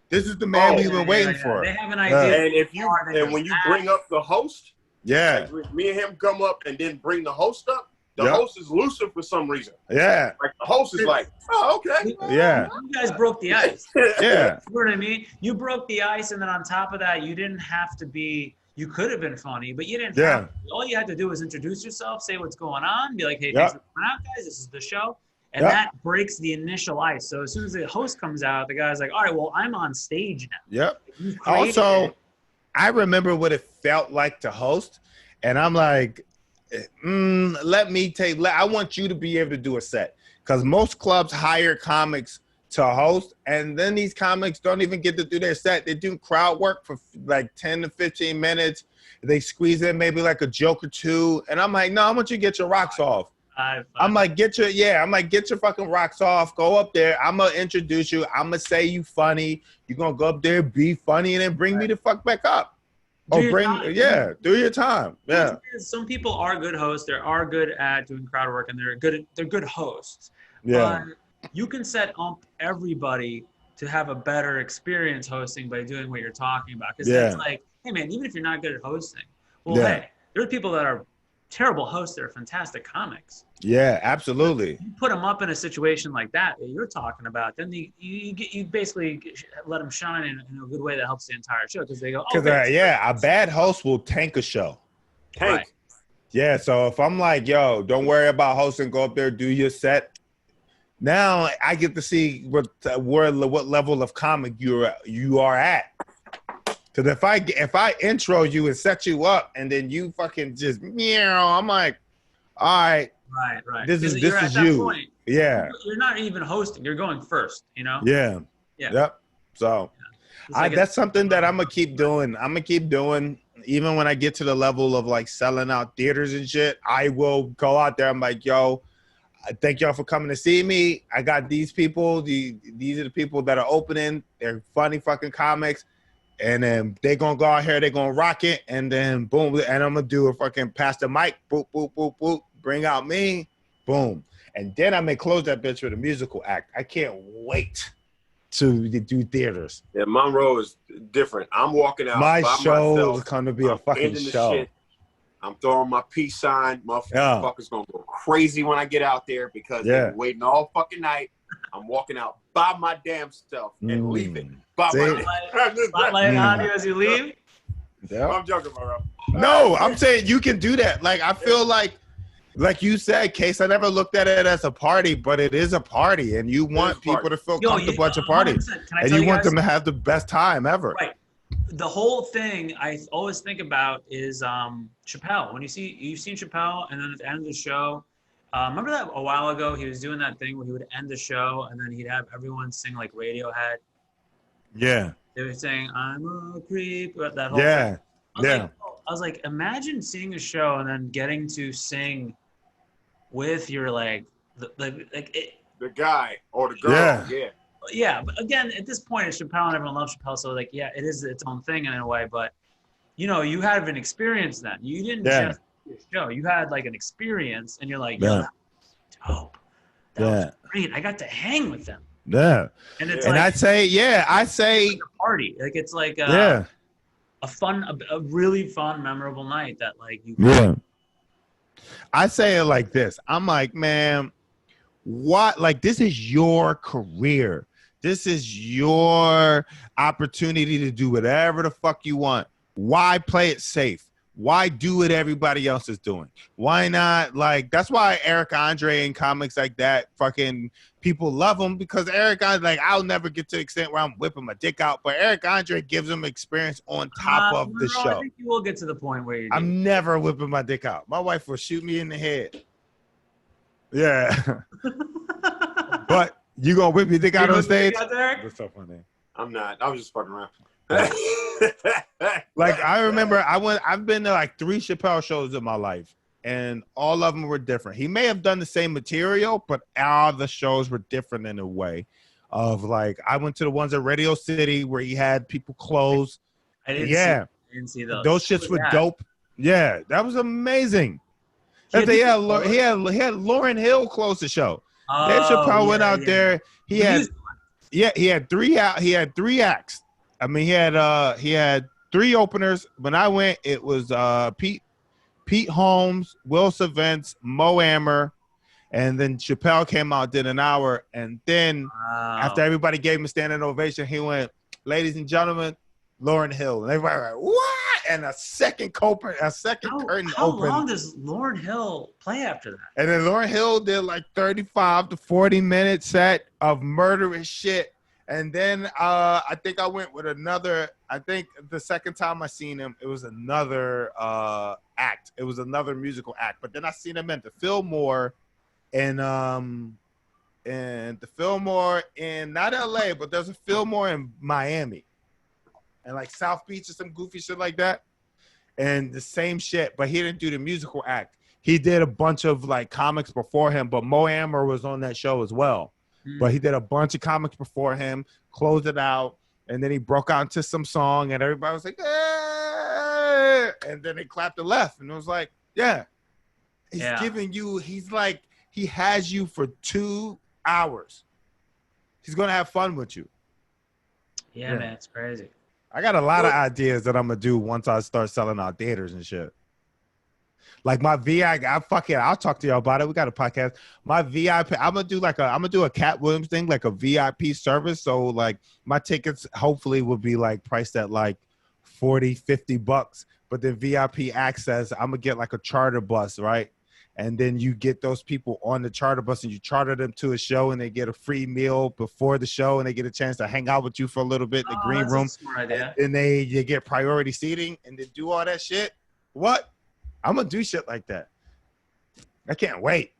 this is the man we've been waiting for. They have an idea. And when you bring up the host, like me and him come up and then bring the host up. The host is looser for some reason. Yeah. Like the host is like, oh, okay. Yeah. You guys broke the ice. Yeah. You know what I mean? You broke the ice, and then on top of that, you didn't have to be, you could have been funny, but you didn't have to. All you had to do was introduce yourself, say what's going on, be like, hey, thanks for coming out, guys. This is the show. And that breaks the initial ice. So as soon as the host comes out, the guy's like, all right, well, I'm on stage now. Yep. Also, I remember what it felt like to host, and I'm like, I want you to be able to do a set, because most clubs hire comics to host, and then these comics don't even get to do their set. They do crowd work for like 10 to 15 minutes. They squeeze in maybe like a joke or two, and I'm like, no, I want you to get your rocks off. I'm like, get your fucking rocks off. Go up there. I'm gonna introduce you. I'm gonna say you funny. You're gonna go up there, be funny, and then bring me the fuck back up. Do your time. Yeah. Some people are good hosts. They are good at doing crowd work, and they're good hosts. Yeah. But you can set up everybody to have a better experience hosting by doing what you're talking about. Because it's like, hey man, even if you're not good at hosting, hey, there are people that are terrible hosts that are fantastic comics. Yeah, absolutely. You put them up in a situation like that you're talking about, then you basically let them shine in a good way that helps the entire show because they go, Because a bad host will tank a show. Tank. Right. Yeah, so if I'm like, yo, don't worry about hosting, go up there, do your set. Now I get to see what level of comic you are at. Because if I intro you and set you up and then you fucking just I'm like, all right, right. This is that you. Point, yeah. You're not even hosting. You're going first. You know. Yeah. Yeah. Yep. So Like that's something that I'm gonna keep doing. I'm gonna keep doing. Even when I get to the level of like selling out theaters and shit, I will go out there. I'm like, yo, I thank y'all for coming to see me. I got these people. These are the people that are opening. They're funny fucking comics. And then they gonna go out here, they gonna rock it, and then boom, and I'm gonna do a fucking pass the mic, boop, boop, boop, boop, bring out me, boom. And then I may close that bitch with a musical act. I can't wait to do theaters. Yeah, Monroe is different. I'm walking out. My by show myself. is gonna be a fucking show. Shit. I'm throwing my peace sign. Motherfuckers gonna go crazy when I get out there because they've been waiting all fucking night. I'm walking out by my damn self and leaving by my spotlight on you as you leave. Yeah. I'm joking, Monroe. No, I'm saying you can do that. Like I feel like you said, Kase, I never looked at it as a party, but it is a party, and you want people to feel comfortable at your party, and you want them to have the best time ever. Right. The whole thing I always think about is Chappelle. When you've seen Chappelle, and then at the end of the show, remember that a while ago he was doing that thing where he would end the show and then he'd have everyone sing like Radiohead. Yeah. They were saying "I'm a creep." That whole thing. I was like, imagine seeing a show and then getting to sing with your the guy or the girl. Yeah, but again, at this point, it's Chappelle and everyone loves Chappelle, so like, yeah, it is its own thing in a way. But you know, you had an experience then. You didn't just do a show. You had like an experience, and you're like, yo, that was dope. That was great. I got to hang with them. Yeah. And it's and like, I say like a party. Like it's like a really fun, memorable night that like you. Yeah. I say it like this. I'm like, man, what? Like, this is your career. This is your opportunity to do whatever the fuck you want. Why play it safe? Why do what everybody else is doing? Why not? Like, that's why Eric Andre and comics like that, fucking people love him, because Eric Andre, like, I'll never get to the extent where I'm whipping my dick out, but Eric Andre gives him experience on top of the show. I think you will get to the point where I'm never whipping my dick out. My wife will shoot me in the head. Yeah. But you gonna whip your dick out on stage? What's up, funny? I'm not. I was just fucking around. Like, I remember I've been to like 3 Chappelle shows in my life, and all of them were different. He may have done the same material, but all the shows were different in a way of like, I went to the ones at Radio City where he had people close. I didn't see those. Those shits were dope. Yeah, that was amazing. He had Lauryn Hill close the show. Dave Chappelle went out there. He had 3 acts. I mean, he had 3 openers. When I went, it was Pete Holmes, Will Savance, Mo Amer, and then Chappelle came out, did an hour, and then after everybody gave him a standing ovation, he went, "Ladies and gentlemen, Lauryn Hill," and everybody went, "What?" And a second curtain opened. How long does Lauryn Hill play after that? And then Lauryn Hill did like 35 to 40-minute set of murderous shit. And then I think I went with another. I think the second time I seen him, it was another act. It was another musical act. But then I seen him at the Fillmore, and the Fillmore in not LA, but there's a Fillmore in Miami, and like South Beach or some goofy shit like that. And the same shit, but he didn't do the musical act. He did a bunch of like comics before him, but Mo Amer was on that show as well. But he did a bunch of comics before him, closed it out, and then he broke out into some song, and everybody was like, "Hey!" And then they clapped and left, and it was like, yeah, he's giving you. He's like, he has you for 2 hours. He's gonna have fun with you. Yeah, man, it's crazy. I got a lot of ideas that I'm gonna do once I start selling out theaters and shit. Like my VIP, I'll talk to y'all about it. We got a podcast. My VIP, I'm gonna do a Cat Williams thing, like a VIP service. So like my tickets hopefully will be like priced at like $40-50, but then VIP access, I'm gonna get like a charter bus, right? And then you get those people on the charter bus and you charter them to a show and they get a free meal before the show and they get a chance to hang out with you for a little bit in the green room. That's a smart idea. And then you get priority seating and then do all that shit. What? I'm gonna do shit like that. I can't wait.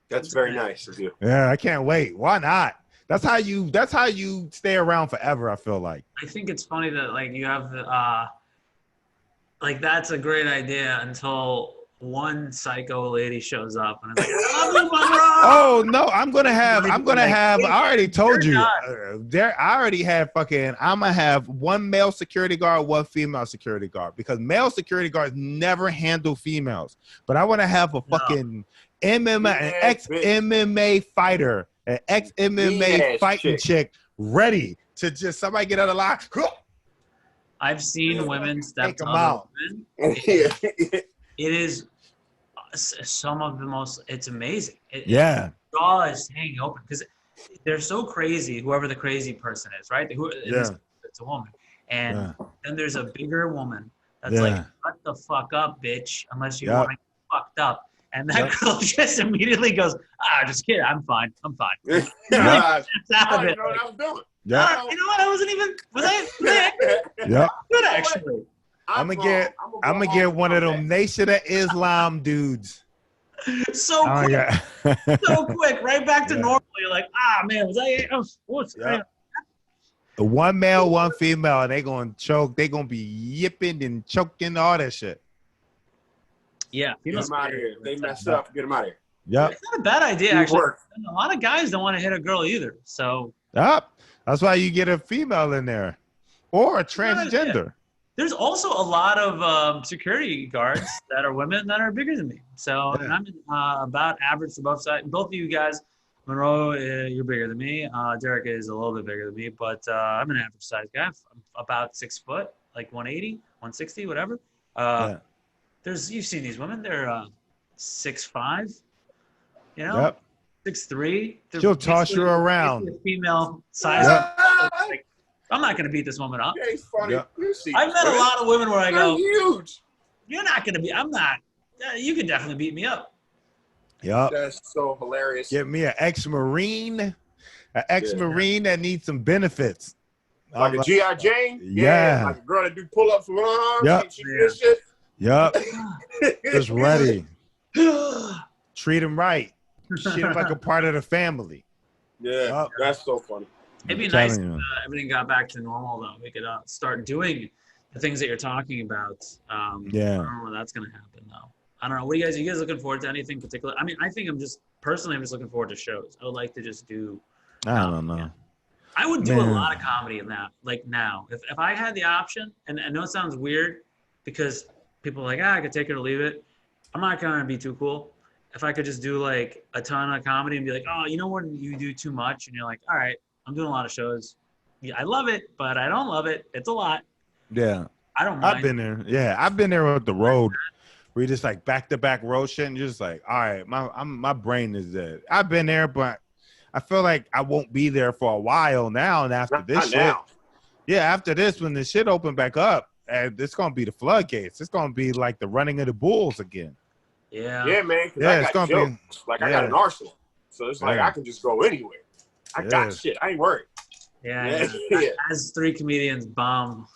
That's very nice of you. Yeah, I can't wait. Why not? That's how you stay around forever, I feel like. I think it's funny that like you have like that's a great idea until one psycho lady shows up and it's like, oh no, I'm gonna have. I already told you. I'm gonna have one male security guard, one female security guard, because male security guards never handle females. But I want to have a fucking MMA, an ex-MMA fighter, an ex-MMA fighting chick ready to just somebody get out of line. I've seen women step to out. Women. It is some of the most. It's amazing. Jaw is hanging open because they're so crazy. Whoever the crazy person is, right? It's a woman, and then there's a bigger woman that's like, "Shut the fuck up, bitch!" Unless you want to get fucked up. And that girl just immediately goes, just kidding. I'm fine. I'm fine. I don't know what I was doing. Yeah. You know what? I wasn't even. Was I? Yeah. Good actually. I'm gonna get one of them Nation of Islam dudes. So quick. So quick. Right back to normal. You're like, man, was I? What's The one male, one female, and they gonna choke. They gonna be yipping and choking all that shit. Yeah, get them out of here. If they mess up, get them out of here. Yep. It's not a bad idea, actually. A lot of guys don't want to hit a girl either. So. Yep. That's why you get a female in there, or a transgender. There's also a lot of security guards that are women that are bigger than me. So I'm about average for both sides. Both of you guys, Monroe, you're bigger than me. Derek is a little bit bigger than me, but I'm an average size guy. I'm about 6 foot, like 180, 160, whatever. You've seen these women. They're 6'5", you know, Yep. 6'3". She'll toss you around. Female size. Like, I'm not gonna beat this woman up. It's funny. Yep. I've met a lot of women where I go, huge. You're not gonna be. I'm not. You can definitely beat me up. Yep. That's so hilarious. Get me an ex-Marine that needs some benefits. Like a G.I. Jane? Yeah. Like a girl that do pull-ups with one arm. Yep. She do this shit. Yep. Just ready. Treat him right. Treat him like a part of the family. Yeah, that's so funny. It'd be nice if everything got back to normal, though. We could start doing the things that you're talking about. I don't know when that's going to happen, though. I don't know. Are you guys looking forward to anything particular? I mean, I think I'm just looking forward to shows. I would like to just do. I don't know. Yeah. I would do a lot of comedy in that. Like now, if I had the option, and I know it sounds weird because people are like, I could take it or leave it. I'm not going to be too cool. If I could just do like a ton of comedy and be like, you know when you do too much and you're like, all right, I'm doing a lot of shows. Yeah, I love it, but I don't love it. It's a lot. Yeah. I don't mind. I've been there. Yeah, I've been there with the road. Where you just like back-to-back road shit and you're just like, all right, my brain is dead. I've been there, but I feel like I won't be there for a while now. And after this shit, after this, when the shit open back up, it's gonna be the floodgates. It's gonna be like the running of the bulls again. Yeah. Yeah, man. I got jokes. I got an arsenal, so it's like I can just go anywhere. I got shit. I ain't worried. Yeah. As 3 comedians bomb.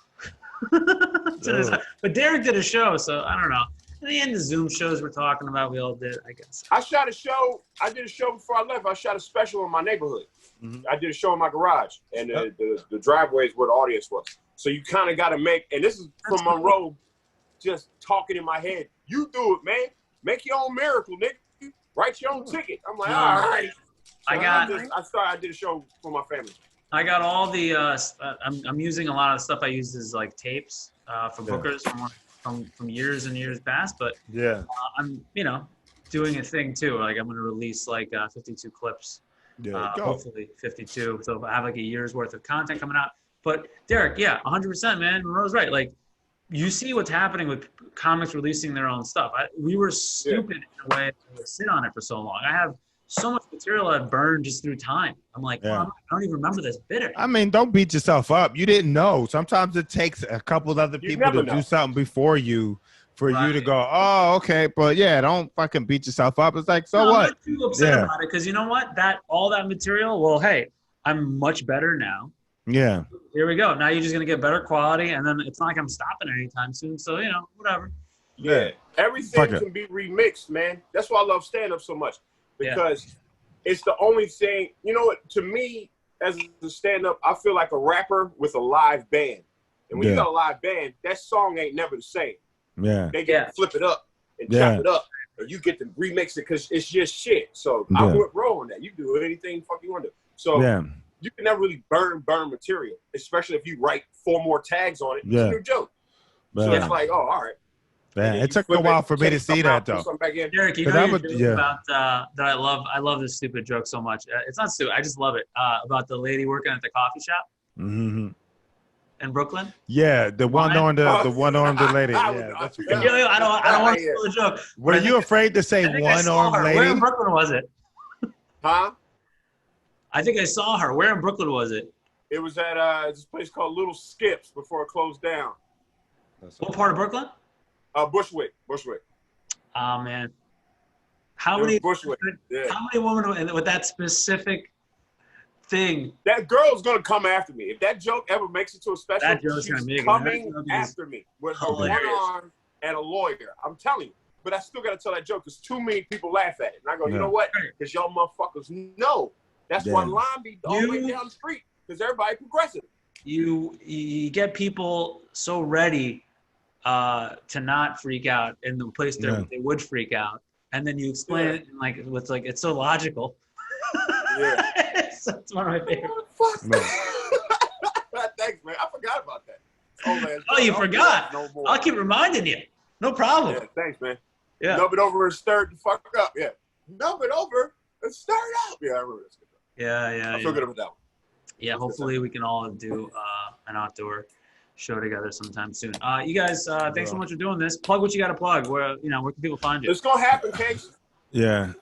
But Derek did a show, so I don't know. In the end, the Zoom shows we're talking about, we all did, I guess. I shot a show. I did a show before I left. I shot a special in my neighborhood. Mm-hmm. I did a show in my garage, and the driveway is where the audience was. So you kind of got to make, and this is from Monroe, just talking in my head. You do it, man. Make your own miracle, nigga. Write your own ticket. I'm like, all right. So I did a show for my family. I got all the. I'm using a lot of stuff I use as like tapes for bookers from years and years past. But I'm doing a thing too. Like I'm going to release like 52 clips. Hopefully 52. So I have like a year's worth of content coming out. But Derek, 100%, man. Monroe's right. Like you see what's happening with comics releasing their own stuff. We were stupid in a way to sit on it for so long. I have so much material I've burned just through time. I'm like, I don't even remember this bit. I mean, don't beat yourself up. You didn't know. Sometimes it takes a couple of other people to do something before you for you to go, oh, okay. But yeah, don't fucking beat yourself up. It's like, so what? I'm not too upset about it because you know what? All that material, well, hey, I'm much better now. Yeah. Here we go. Now you're just going to get better quality, and then it's not like I'm stopping anytime soon. So, whatever. Yeah. Everything can be remixed, man. That's why I love stand-up so much. Because it's the only thing, you know what, to me, as a stand-up, I feel like a rapper with a live band. And when you got a live band, that song ain't never the same. Yeah. They get to flip it up and chop it up. Or you get to remix it because it's just shit. So I would roll on that. You do anything fuck you want to do. So you can never really burn material, especially if you write 4 more tags on it. It's a new joke. So it's like, oh, all right. Yeah, it took a while for me to see that though. Derek, you know about that I love this stupid joke so much. It's not stupid, I just love it. About the lady working at the coffee shop in Brooklyn. Yeah, the one on the lady. Yeah, that's I don't want to steal the joke. Were you afraid to say one-armed lady? Where in Brooklyn was it? Huh? I think I saw her. Where in Brooklyn was it? It was at this place called Little Skips before it closed down. What part of Brooklyn? Bushwick. Oh man, how many women with that specific thing? That girl's gonna come after me if that joke ever makes it to a special. She's coming after me with her one arm and a lawyer. I'm telling you, but I still gotta tell that joke because too many people laugh at it, and I go, you know what? Because y'all motherfuckers know that's why line be all the way down the street because everybody progressive. You get people so ready to not freak out in the place they would freak out, and then you explain it and it's so logical. It's one of my favorites. Thanks, man. I forgot about that. Oh man. Oh, you forgot? No more. I'll keep reminding you. No problem. Yeah, thanks, man. Yeah. Nub it over and stir it the fuck up. Yeah. Nub it over and stir it up. Yeah, I remember this. Yeah. I feel good about that one. Yeah, hopefully we can all do an outdoor show together sometime soon. You guys, thanks so much for doing this. Plug what you got to plug. Where can people find you? It's gonna happen, Kase. Yeah.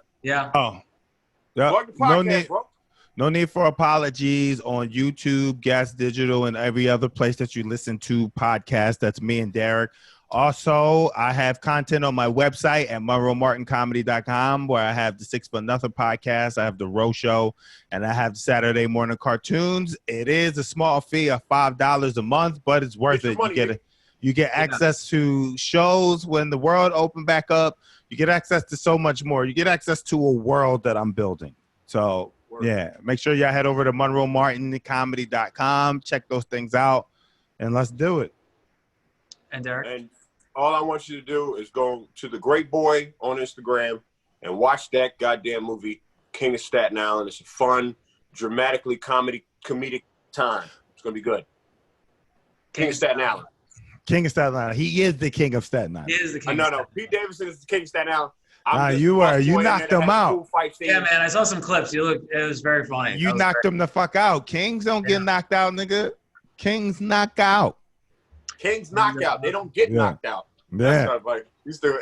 Oh. Plug the podcast, bro. No need for apologies on YouTube, Gas Digital, and every other place that you listen to podcasts. That's me and Derek. Also, I have content on my website at MonroeMartinComedy.com where I have the 6 for Nothing podcast, I have the Row Show, and I have the Saturday morning cartoons. It is a small fee of $5 a month, but it's worth it. You get access to shows when the world open back up. You get access to so much more. You get access to a world that I'm building. So, make sure y'all head over to MonroeMartinComedy.com. Check those things out, and let's do it. And Derek? And all I want you to do is go to the Great Boy on Instagram and watch that goddamn movie, King of Staten Island. It's a fun, dramatically comedic time. It's going to be good. King of Staten Island. King of Staten Island. He is the king of Staten Island. He is the king. No. Pete Davidson is the king of Staten Island. You knocked him out. Yeah, man. I saw some clips. It was very funny. You knocked him the fuck out. Kings don't get knocked out, nigga. Kings knock out. Kings knock out. They don't get knocked out. Yeah. That's not like, you still